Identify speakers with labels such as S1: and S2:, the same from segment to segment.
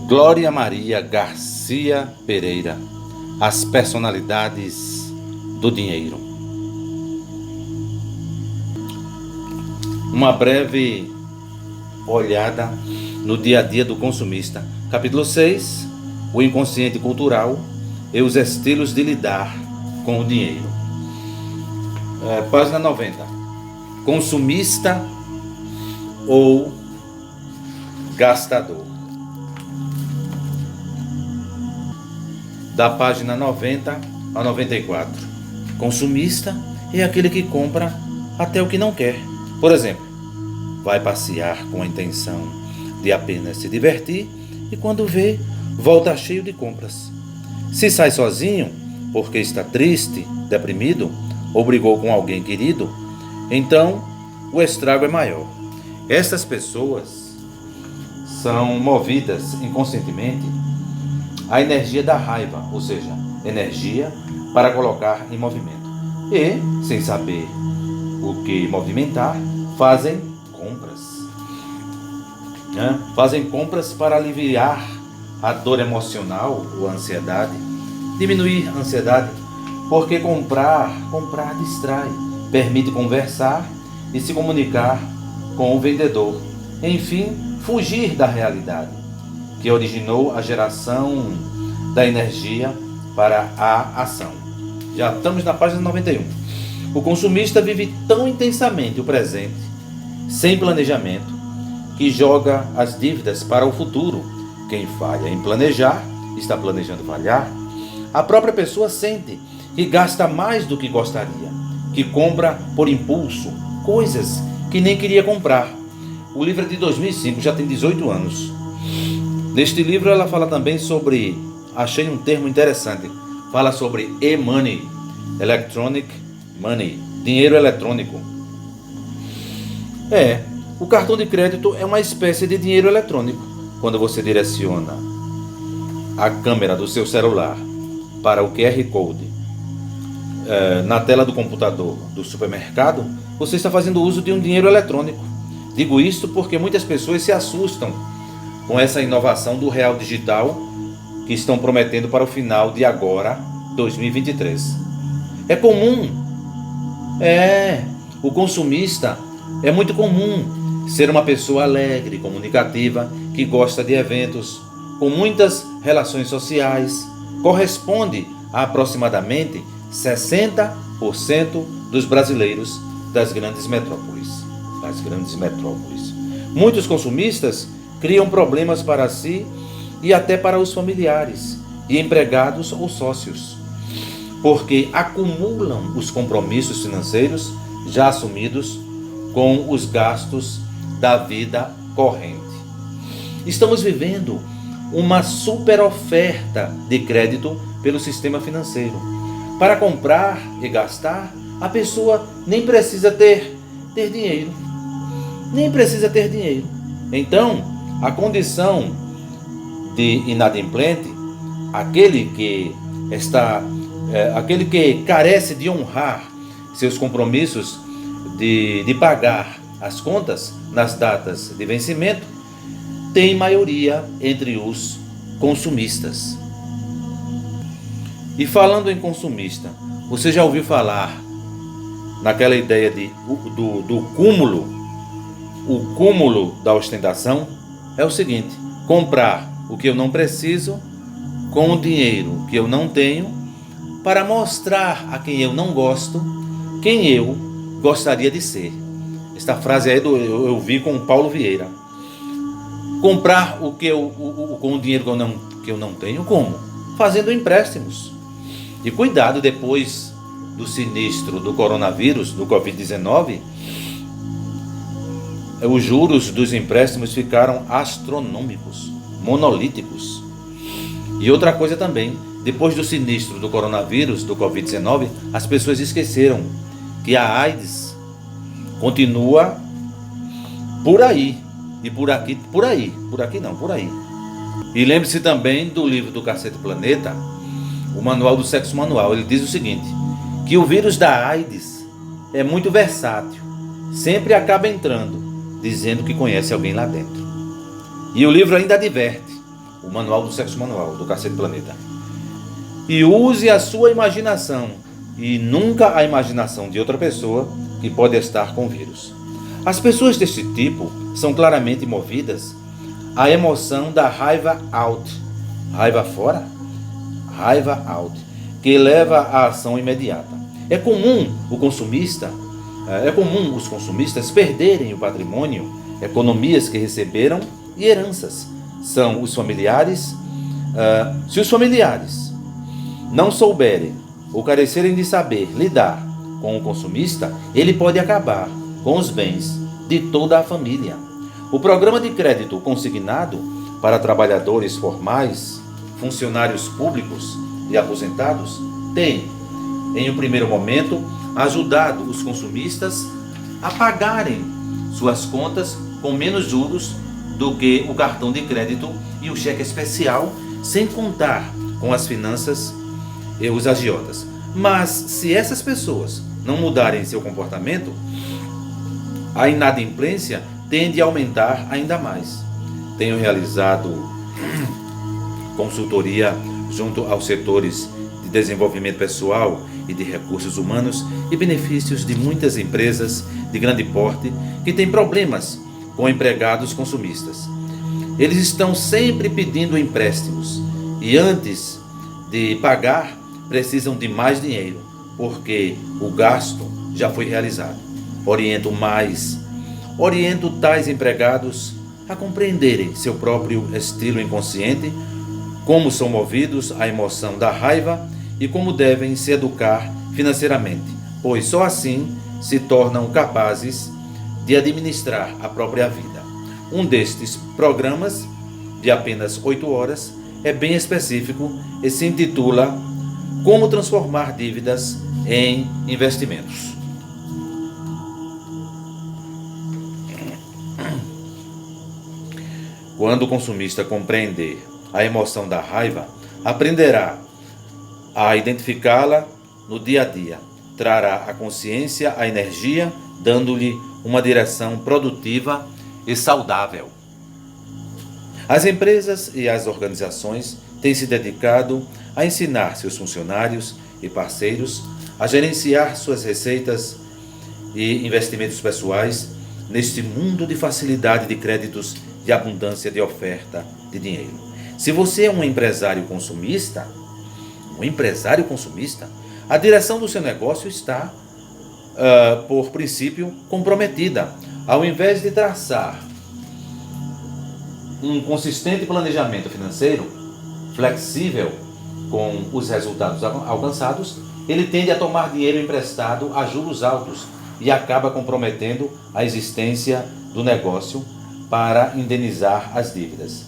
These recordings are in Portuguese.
S1: Glória Maria Garcia Pereira, as personalidades do dinheiro. Uma breve olhada no dia a dia do consumista. Capítulo 6, o inconsciente cultural e os estilos de lidar com o dinheiro. Página 90. Consumista ou gastador. Da página 90 a 94. Consumista é aquele que compra até o que não quer. Por exemplo, vai passear com a intenção de apenas se divertir e quando vê, volta cheio de compras. Se sai sozinho, porque está triste, deprimido, ou brigou com alguém querido, então o estrago é maior. Estas pessoas são movidas inconscientemente à energia da raiva, ou seja, energia para colocar em movimento. E, sem saber o que movimentar, fazem compras. Fazem compras para aliviar a dor emocional ou a ansiedade, diminuir a ansiedade, porque comprar distrai, permite conversar e se comunicar com o vendedor. Enfim, fugir da realidade que originou a geração da energia para a ação. Já estamos na página 91. O consumista vive tão intensamente o presente, sem planejamento, que joga as dívidas para o futuro. Quem falha em planejar, está planejando falhar. A própria pessoa sente que gasta mais do que gostaria, que compra por impulso, coisas que nem queria comprar. O livro é de 2005, já tem 18 anos. Neste livro ela fala também sobre, achei um termo interessante, fala sobre e-money, electronic money, dinheiro eletrônico. O cartão de crédito é uma espécie de dinheiro eletrônico. Quando você direciona a câmera do seu celular para o QR Code na tela do computador do supermercado, você está fazendo uso de um dinheiro eletrônico. Digo isto porque muitas pessoas se assustam com essa inovação do real digital que estão prometendo para o final de agora, 2023. É comum, o consumista é muito comum ser uma pessoa alegre, comunicativa, que gosta de eventos, com muitas relações sociais, corresponde a aproximadamente 60% dos brasileiros das grandes metrópoles. Muitos consumistas criam problemas para si e até para os familiares, e empregados ou sócios, porque acumulam os compromissos financeiros já assumidos com os gastos da vida corrente. Estamos vivendo uma super oferta de crédito pelo sistema financeiro. Para comprar e gastar, a pessoa nem precisa ter dinheiro. Então, a condição de inadimplente, aquele que carece de honrar seus compromissos de pagar as contas nas datas de vencimento, tem maioria entre os consumistas. E falando em consumista, você já ouviu falar naquela ideia do cúmulo, o cúmulo da ostentação? É o seguinte: comprar o que eu não preciso com o dinheiro que eu não tenho para mostrar a quem eu não gosto quem eu gostaria de ser. Esta frase aí eu vi com o Paulo Vieira. Comprar com o dinheiro que eu não tenho, como? Fazendo empréstimos. E cuidado, depois do sinistro do coronavírus, do Covid-19, os juros dos empréstimos ficaram astronômicos, monolíticos. E outra coisa também, depois do sinistro do coronavírus, do Covid-19, as pessoas esqueceram que a AIDS continua por aí. E por aqui não. E lembre-se também do livro do Cacete Planeta, o Manual do Sexo Manual. Ele diz o seguinte, que o vírus da AIDS é muito versátil, sempre acaba entrando, dizendo que conhece alguém lá dentro. E o livro ainda adverte: o manual do sexo manual, do Cacete Planeta. E use a sua imaginação, e nunca a imaginação de outra pessoa que pode estar com vírus. As pessoas deste tipo são claramente movidas à emoção da raiva out. Raiva fora? Raiva out, que leva à ação imediata. É comum os consumistas perderem o patrimônio, economias que receberam e heranças. São os familiares. Se os familiares não souberem ou carecerem de saber lidar com o consumista, ele pode acabar com os bens de toda a família. O programa de crédito consignado para trabalhadores formais, funcionários públicos e aposentados tem, em um primeiro momento, ajudado os consumistas a pagarem suas contas com menos juros do que o cartão de crédito e o cheque especial, sem contar com as finanças e os agiotas. Mas se essas pessoas não mudarem seu comportamento, a inadimplência tende a aumentar ainda mais. Tenho realizado consultoria junto aos setores de desenvolvimento pessoal e de recursos humanos e benefícios de muitas empresas de grande porte que têm problemas com empregados consumistas. Eles estão sempre pedindo empréstimos e antes de pagar precisam de mais dinheiro, porque o gasto já foi realizado. Oriento tais empregados a compreenderem seu próprio estilo inconsciente, como são movidos à emoção da raiva e como devem se educar financeiramente, pois só assim se tornam capazes de administrar a própria vida. Um destes programas, de apenas 8 horas, é bem específico e se intitula Como Transformar Dívidas em Investimentos. Quando o consumista compreender a emoção da raiva, aprenderá a identificá-la no dia a dia, trará à consciência a energia, dando-lhe uma direção produtiva e saudável. As empresas e as organizações têm se dedicado a ensinar seus funcionários e parceiros a gerenciar suas receitas e investimentos pessoais neste mundo de facilidade de créditos e abundância de oferta de dinheiro. Se você é um empresário consumista, a direção do seu negócio está, por princípio, comprometida. Ao invés de traçar um consistente planejamento financeiro, flexível com os resultados alcançados, ele tende a tomar dinheiro emprestado a juros altos e acaba comprometendo a existência do negócio para indenizar as dívidas.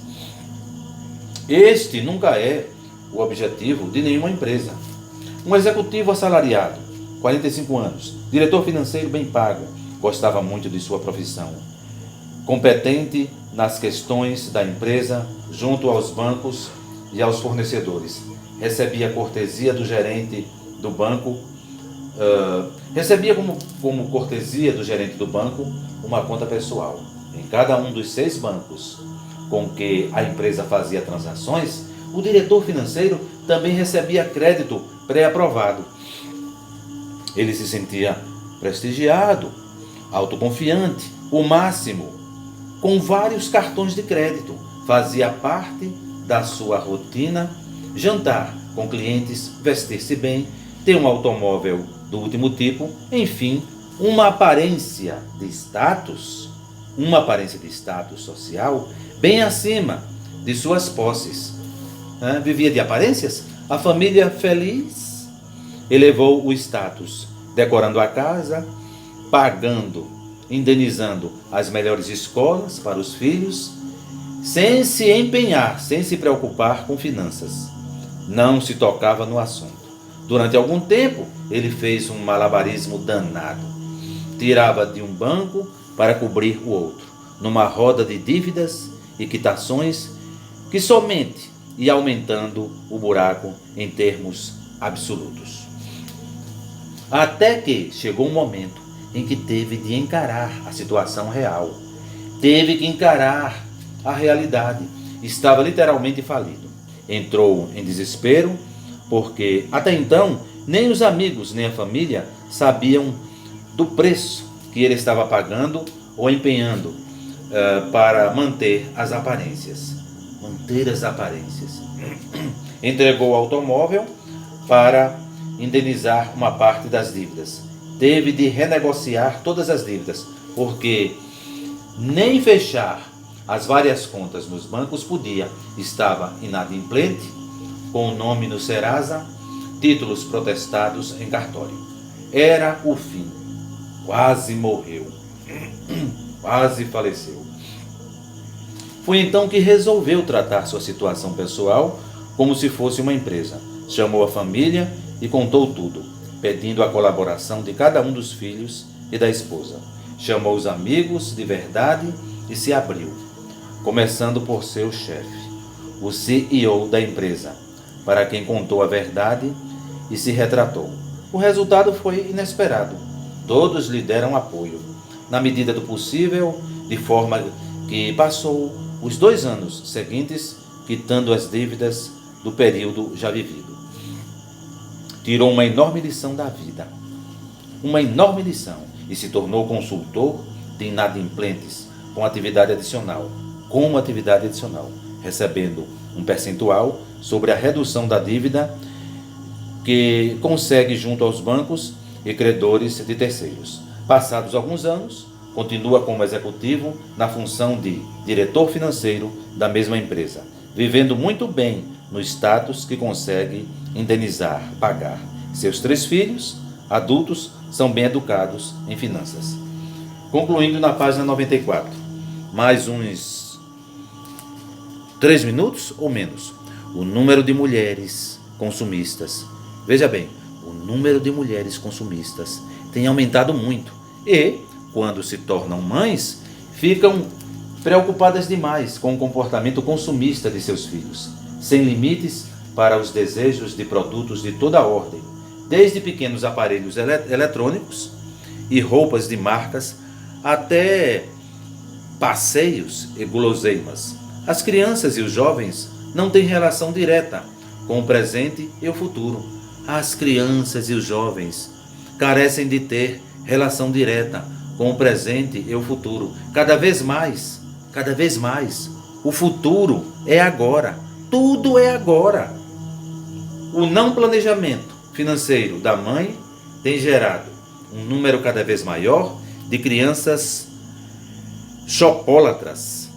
S1: Este nunca é o objetivo de nenhuma empresa. Um executivo assalariado, 45 anos, diretor financeiro bem pago, gostava muito de sua profissão. Competente nas questões da empresa, junto aos bancos e aos fornecedores. Recebia cortesia do gerente do banco, como cortesia do gerente do banco uma conta pessoal. Em cada um dos 6 bancos com que a empresa fazia transações, o diretor financeiro também recebia crédito pré-aprovado. Ele se sentia prestigiado, autoconfiante, o máximo, com vários cartões de crédito. Fazia parte da sua rotina jantar com clientes, vestir-se bem, ter um automóvel do último tipo, enfim, uma aparência de status social bem acima de suas posses. Vivia de aparências. A família feliz elevou o status, decorando a casa, pagando, indenizando as melhores escolas para os filhos, sem se empenhar, sem se preocupar com finanças. Não se tocava no assunto. Durante algum tempo, ele fez um malabarismo danado. Tirava de um banco para cobrir o outro, numa roda de dívidas e quitações que somente ia aumentando o buraco em termos absolutos. Até que chegou um momento em que teve de encarar a situação real. Teve que encarar a realidade estava literalmente falido. Entrou em desespero, porque até então nem os amigos nem a família sabiam do preço que ele estava pagando ou empenhando para manter as aparências. Manter as aparências. Entregou o automóvel para indenizar uma parte das dívidas. Teve de renegociar todas as dívidas, porque nem fechar as várias contas nos bancos podia. Estava inadimplente, com o nome no Serasa, títulos protestados em cartório. Era o fim. Quase morreu. Quase faleceu. Foi então que resolveu tratar sua situação pessoal como se fosse uma empresa. Chamou a família e contou tudo, pedindo a colaboração de cada um dos filhos e da esposa. Chamou os amigos de verdade e se abriu, começando por seu chefe, o CEO da empresa, para quem contou a verdade e se retratou. O resultado foi inesperado. Todos lhe deram apoio, na medida do possível, de forma que passou os 2 anos seguintes quitando as dívidas do período já vivido. Tirou uma enorme lição da vida, uma enorme lição, e se tornou consultor de inadimplentes como atividade adicional, recebendo um percentual sobre a redução da dívida que consegue junto aos bancos e credores de terceiros. Passados alguns anos, continua como executivo na função de diretor financeiro da mesma empresa, vivendo muito bem no status que consegue indenizar, pagar. Seus 3 filhos, adultos, são bem educados em finanças. Concluindo na página 94, mais uns 3 minutos ou menos. O número de mulheres consumistas, veja bem, o número de mulheres consumistas tem aumentado muito e, quando se tornam mães, ficam preocupadas demais com o comportamento consumista de seus filhos, sem limites para os desejos de produtos de toda ordem, desde pequenos aparelhos eletrônicos e roupas de marcas até passeios e guloseimas. As crianças e os jovens não têm relação direta com o presente e o futuro. As crianças e os jovens carecem de ter relação direta com o presente e o futuro. Cada vez mais, o futuro é agora. Tudo é agora. O não planejamento financeiro da mãe tem gerado um número cada vez maior de crianças shopólatras,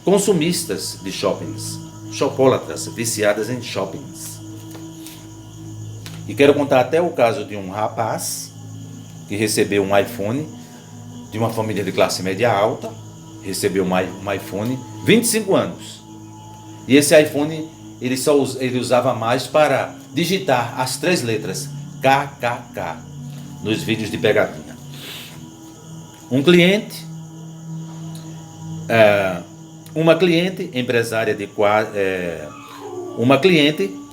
S1: consumistas de shoppings, shopólatras, viciadas em shoppings. E quero contar até o caso de um rapaz que recebeu um iPhone, de uma família de classe média alta, recebeu um iPhone, 25 anos. E esse iPhone ele usava mais para digitar as 3 letras KKK nos vídeos de pegadinha. Uma cliente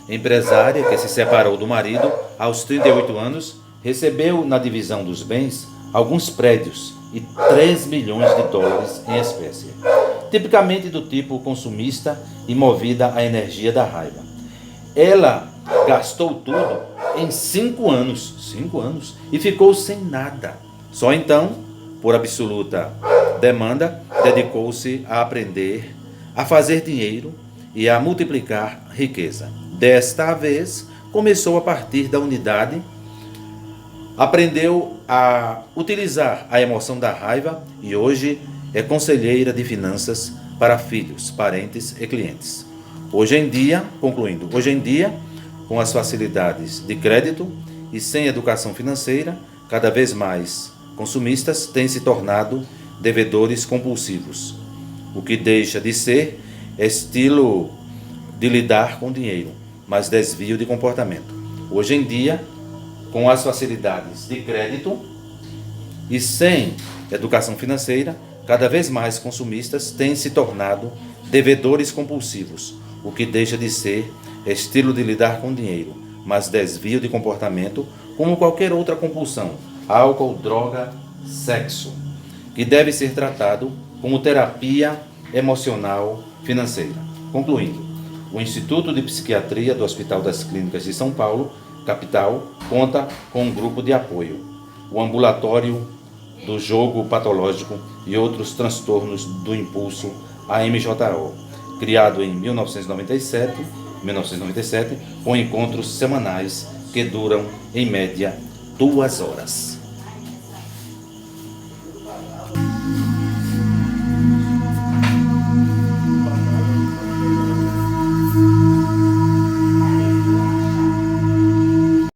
S1: empresária que se separou do marido aos 38 anos recebeu na divisão dos bens alguns prédios e 3 milhões de dólares em espécie, tipicamente do tipo consumista e movida à energia da raiva. Ela gastou tudo em 5 anos, e ficou sem nada. Só então, por absoluta demanda, dedicou-se a aprender a fazer dinheiro e a multiplicar riqueza. Desta vez, começou a partir da unidade, aprendeu a utilizar a emoção da raiva e hoje é conselheira de finanças para filhos, parentes e clientes. Hoje em dia, com as facilidades de crédito e sem educação financeira, cada vez mais consumistas têm se tornado devedores compulsivos, o que deixa de ser estilo de lidar com dinheiro, mas desvio de comportamento. Hoje em dia, com as facilidades de crédito e sem educação financeira, cada vez mais consumistas têm se tornado devedores compulsivos, o que deixa de ser estilo de lidar com dinheiro, mas desvio de comportamento como qualquer outra compulsão, álcool, droga, sexo, que deve ser tratado como terapia emocional financeira. Concluindo, o Instituto de Psiquiatria do Hospital das Clínicas de São Paulo, capital, conta com um grupo de apoio, o Ambulatório do Jogo Patológico e outros transtornos do impulso, AMJO, criado em 1997, com encontros semanais que duram, em média, 2 horas.